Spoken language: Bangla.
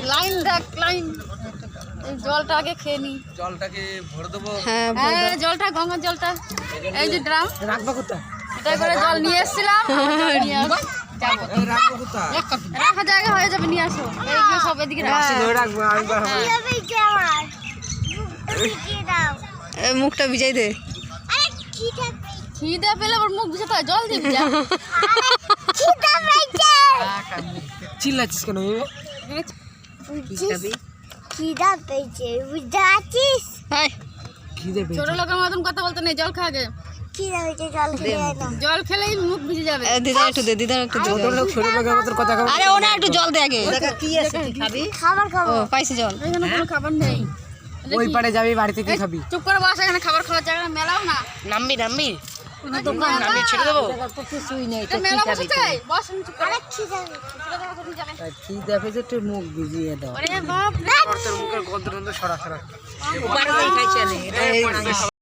লাইন দেখ লাইন এই জলটা আগে খেয়ে নি জলটাকে ভরে দেবো হ্যাঁ জলটা গঙ্গার জলটা এই যে ড্রাম রাখবো কোথায় এটা করে জল নিয়ে এসেছিলাম রাখা জায়গা হয়ে যাবে নিয়ে আসো এইগুলো সব এদিকে রাখবো মুখটা ভিজাই দে খিদে পেলে ওর মুখ ভিজাতে হয় জল দিয়ে ভিজা চিল্লাচ্ছিস কেন ছোট লোকের মতন কথা বলতে নেই জল খা আগে জল খেলেই মুখ ভিজে যাবে দিদা একটু দে দিদা একটু জল ছোট লোকের মতন কথা আরে ওনা একটু জল দে আগে কি আছে খাবি ও পাইছি জল এখানে কোনো খাবার নেই ওই পারে যাবি বাড়িতে কি খাবি চুপ করে বস এখানে খাবার খাওয়ার জায়গা মেলাও না নামবি কোনো দোকান নামি ছেড়ে দেবো কিছুই নেই এটা মেলা বসেছে বস চুপ করে খিদে পেয়েছে একটু মুখ ভিজিয়ে দাও আরে বাপ রে তোর মুখের গন্ধ সরা উপারে খাইছে